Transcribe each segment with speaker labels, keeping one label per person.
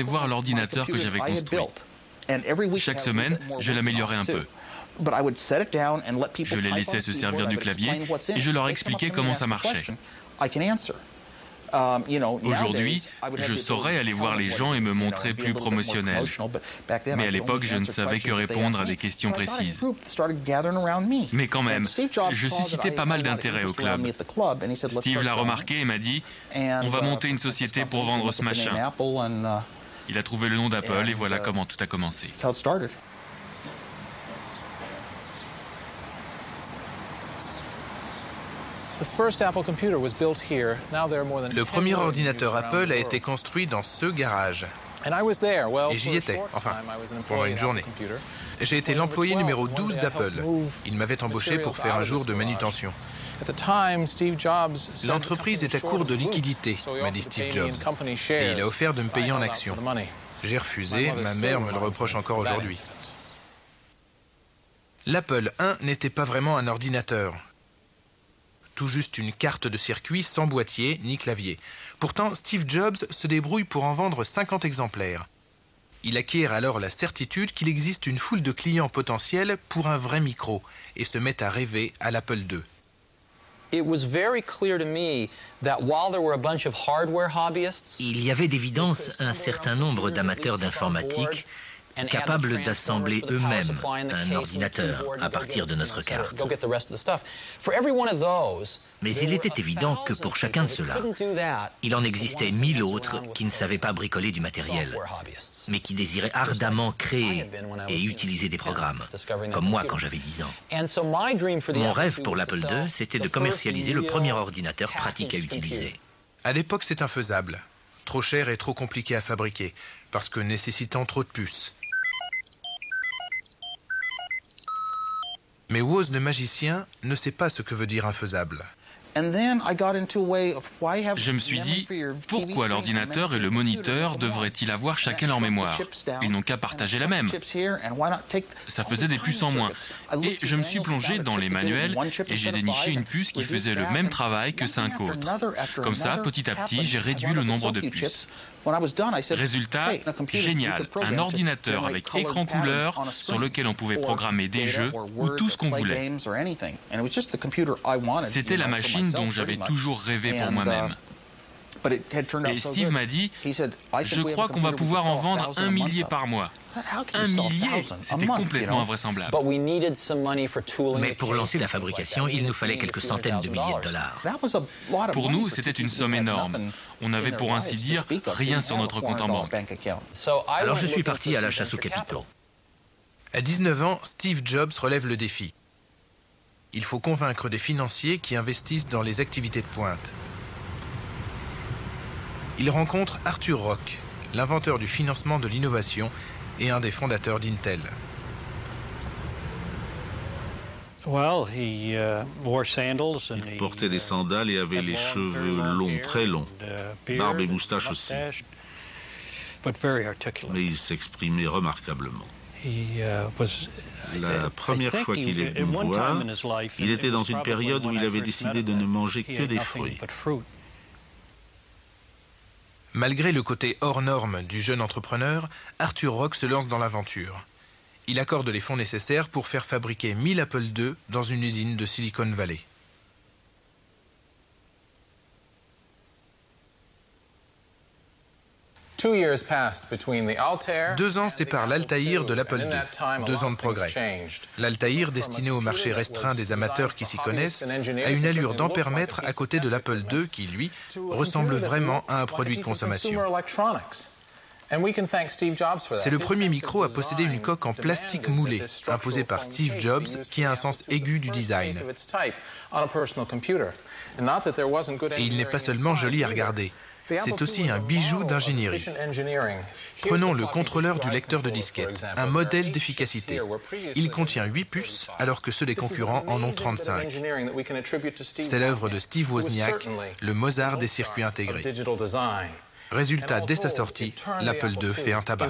Speaker 1: voir l'ordinateur que j'avais construit. Chaque semaine, je l'améliorais un peu. Je les laissais se servir du clavier et je leur expliquais comment ça marchait. Aujourd'hui, je saurais aller voir les gens et me montrer plus promotionnel. Mais à l'époque, je ne savais que répondre à des questions précises. Mais quand même, je suscitais pas mal d'intérêt au club. Steve l'a remarqué et m'a dit « On va monter une société pour vendre ce machin ». Il a trouvé le nom d'Apple et voilà comment tout a commencé.
Speaker 2: Le premier ordinateur Apple a été construit dans ce garage. Et j'y étais, enfin, pendant une journée. J'ai été l'employé numéro 12 d'Apple. Ils m'avaient embauché pour faire un jour de manutention. L'entreprise est à court de liquidités, m'a dit Steve Jobs, et il a offert de me payer en actions. J'ai refusé, ma mère me le reproche encore aujourd'hui. L'Apple I n'était pas vraiment un ordinateur. Tout juste une carte de circuit sans boîtier ni clavier. Pourtant, Steve Jobs se débrouille pour en vendre 50 exemplaires. Il acquiert alors la certitude qu'il existe une foule de clients potentiels pour un vrai micro et se met à rêver à l'Apple II.
Speaker 3: Il
Speaker 4: y avait d'évidence un certain nombre d'amateurs d'informatique capables d'assembler eux-mêmes un ordinateur à partir de notre carte. Mais il était évident que pour chacun de ceux-là, il en existait 1000 autres qui ne savaient pas bricoler du matériel, mais qui désiraient ardemment créer et utiliser des programmes, comme moi quand j'avais 10 ans. Mon rêve pour l'Apple II, c'était de commercialiser le premier ordinateur pratique à utiliser.
Speaker 2: À l'époque, c'est infaisable. Trop cher et trop compliqué à fabriquer, parce que nécessitant trop de puces. Mais Woz le magicien ne sait pas ce que veut dire infaisable.
Speaker 1: Je me suis dit, pourquoi l'ordinateur et le moniteur devraient-ils avoir chacun leur mémoire? Ils n'ont qu'à partager la même. Ça faisait des puces en moins. Et je me suis plongé dans les manuels et j'ai déniché une puce qui faisait le même travail que 5 autres. Comme ça, petit à petit, j'ai réduit le nombre de puces. Résultat, génial, un ordinateur avec écran couleur sur lequel on pouvait programmer des jeux ou tout ce qu'on voulait. C'était la machine dont j'avais toujours rêvé pour moi-même. Et Steve m'a dit, je crois qu'on va pouvoir en vendre 1 millier par mois. 1 millier, c'était complètement invraisemblable.
Speaker 4: Mais pour lancer la fabrication, il nous fallait quelques centaines de milliers de dollars.
Speaker 1: Pour nous, c'était une somme énorme. On n'avait pour ainsi dire rien sur notre compte en banque.
Speaker 4: Alors je suis parti à la chasse aux capitaux.
Speaker 2: À 19 ans, Steve Jobs relève le défi. Il faut convaincre des financiers qui investissent dans les activités de pointe. Il rencontre Arthur Rock, l'inventeur du financement de l'innovation et un des fondateurs d'Intel.
Speaker 5: Il portait des sandales et avait les cheveux longs, très longs, barbe et moustache aussi. Mais il s'exprimait remarquablement. La première fois qu'il est venu me voir, il était dans une période où il avait décidé de ne manger que des fruits.
Speaker 2: Malgré le côté hors norme du jeune entrepreneur, Arthur Rock se lance dans l'aventure. Il accorde les fonds nécessaires pour faire fabriquer 1000 Apple II dans une usine de Silicon Valley. Deux ans séparent l'Altaïr de l'Apple II. 2 ans de progrès. L'Altaïr, destiné au marché restreint des amateurs qui s'y connaissent, a une allure d'ampèremètre à côté de l'Apple II qui, lui, ressemble vraiment à un produit de consommation. C'est le premier micro à posséder une coque en plastique moulé, imposée par Steve Jobs, qui a un sens aigu du design. Et il n'est pas seulement joli à regarder. C'est aussi un bijou d'ingénierie. Prenons le contrôleur du lecteur de disquette, un modèle d'efficacité. Il contient 8 puces, alors que ceux des concurrents en ont 35. C'est l'œuvre de Steve Wozniak, le Mozart des circuits intégrés. Résultat, dès sa sortie, l'Apple II fait un tabac.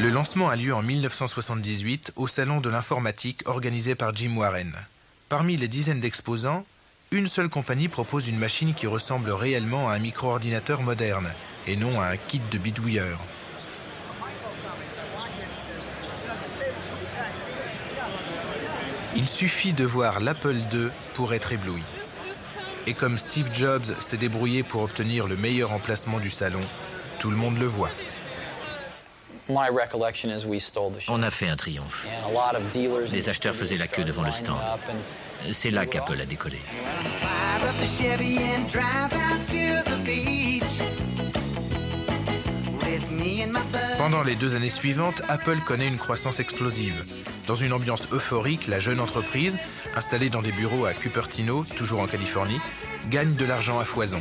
Speaker 2: Le lancement a lieu en 1978 au Salon de l'informatique organisé par Jim Warren. Parmi les dizaines d'exposants, une seule compagnie propose une machine qui ressemble réellement à un micro-ordinateur moderne et non à un kit de bidouilleur. Il suffit de voir l'Apple II pour être ébloui. Et comme Steve Jobs s'est débrouillé pour obtenir le meilleur emplacement du salon, tout le monde le voit.
Speaker 4: On a fait un triomphe. Les acheteurs faisaient la queue devant le stand. C'est là qu'Apple a décollé.
Speaker 2: Pendant les 2 années suivantes, Apple connaît une croissance explosive. Dans une ambiance euphorique, la jeune entreprise, installée dans des bureaux à Cupertino, toujours en Californie, gagne de l'argent à foison.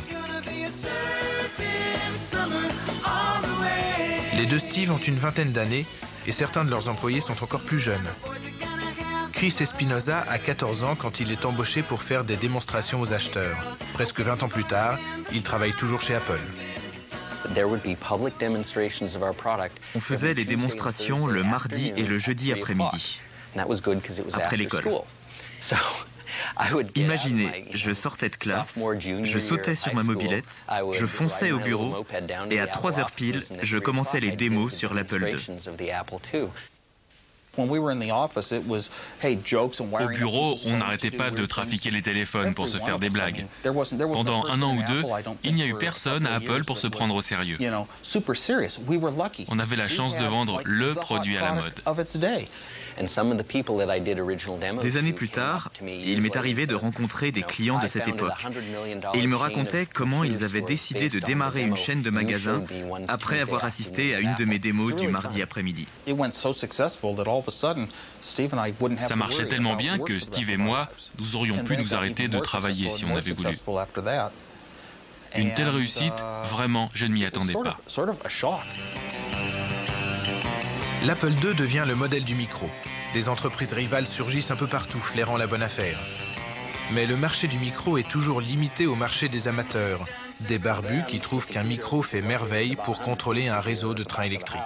Speaker 2: Les deux Steve ont une vingtaine d'années et certains de leurs employés sont encore plus jeunes. Chris Espinosa a 14 ans quand il est embauché pour faire des démonstrations aux acheteurs. Presque 20 ans plus tard, il travaille toujours chez Apple.
Speaker 3: On faisait les démonstrations le mardi et le jeudi après-midi, après l'école. Imaginez, je sortais de classe, je sautais sur ma mobilette, je fonçais au bureau et à 3h pile, je commençais les démos sur l'Apple II.
Speaker 1: Au bureau, on n'arrêtait pas de trafiquer les téléphones pour se faire des blagues. Pendant 1 an ou 2, il n'y a eu personne à Apple pour se prendre au sérieux. On avait la chance de vendre le produit à la mode.
Speaker 3: Des années plus tard, il m'est arrivé de rencontrer des clients de cette époque. Et ils me racontaient comment ils avaient décidé de démarrer une chaîne de magasins après avoir assisté à une de mes démos du mardi après-midi.
Speaker 1: Ça marchait tellement bien que Steve et moi, nous aurions pu nous arrêter de travailler si on avait voulu. Une telle réussite, vraiment, je ne m'y attendais pas.
Speaker 2: L'Apple II devient le modèle du micro. Des entreprises rivales surgissent un peu partout, flairant la bonne affaire. Mais le marché du micro est toujours limité au marché des amateurs, des barbus qui trouvent qu'un micro fait merveille pour contrôler un réseau de trains électriques.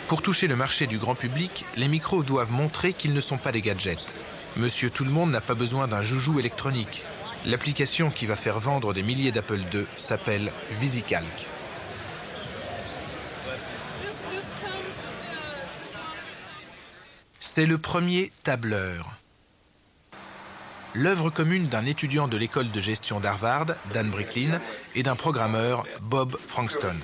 Speaker 2: Pour toucher le marché du grand public, les micros doivent montrer qu'ils ne sont pas des gadgets. Monsieur Tout-le-Monde n'a pas besoin d'un joujou électronique. L'application qui va faire vendre des milliers d'Apple II s'appelle VisiCalc. C'est le premier tableur. L'œuvre commune d'un étudiant de l'école de gestion d'Harvard, Dan Bricklin, et d'un programmeur, Bob Frankston.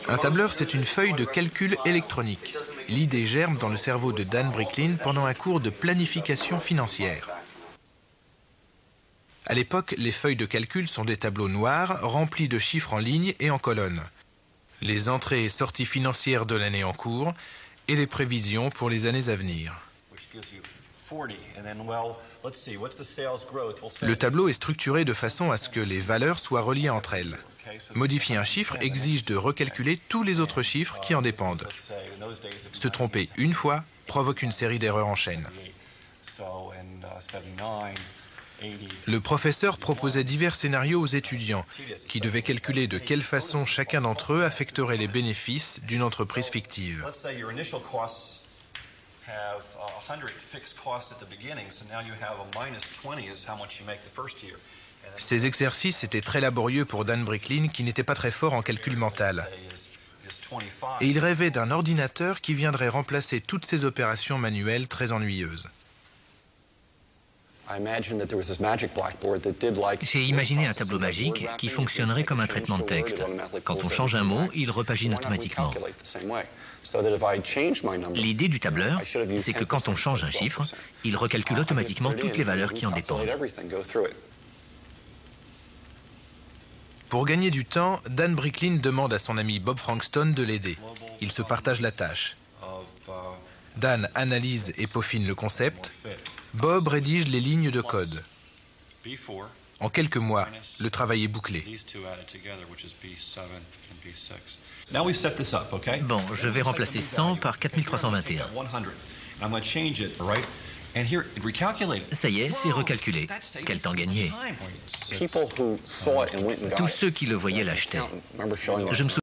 Speaker 2: Un tableur, c'est une feuille de calcul électronique. L'idée germe dans le cerveau de Dan Bricklin pendant un cours de planification financière. À l'époque, les feuilles de calcul sont des tableaux noirs remplis de chiffres en lignes et en colonnes. Les entrées et sorties financières de l'année en cours et les prévisions pour les années à venir. Le tableau est structuré de façon à ce que les valeurs soient reliées entre elles. Modifier un chiffre exige de recalculer tous les autres chiffres qui en dépendent. Se tromper une fois provoque une série d'erreurs en chaîne. Le professeur proposait divers scénarios aux étudiants qui devaient calculer de quelle façon chacun d'entre eux affecterait les bénéfices d'une entreprise fictive. Ces exercices étaient très laborieux pour Dan Bricklin qui n'était pas très fort en calcul mental. Et il rêvait d'un ordinateur qui viendrait remplacer toutes ces opérations manuelles très ennuyeuses.
Speaker 4: J'ai imaginé un tableau magique qui fonctionnerait comme un traitement de texte. Quand on change un mot, il repagine automatiquement. L'idée du tableur, c'est que quand on change un chiffre, il recalcule automatiquement toutes les valeurs qui en dépendent.
Speaker 2: Pour gagner du temps, Dan Bricklin demande à son ami Bob Frankston de l'aider. Ils se partagent la tâche. Dan analyse et peaufine le concept. Bob rédige les lignes de code. En quelques mois, le travail est bouclé.
Speaker 4: Bon, je vais remplacer 100 par 4321. Ça y est, c'est recalculé. Quel temps gagné. Tous ceux qui le voyaient l'achetaient. Je me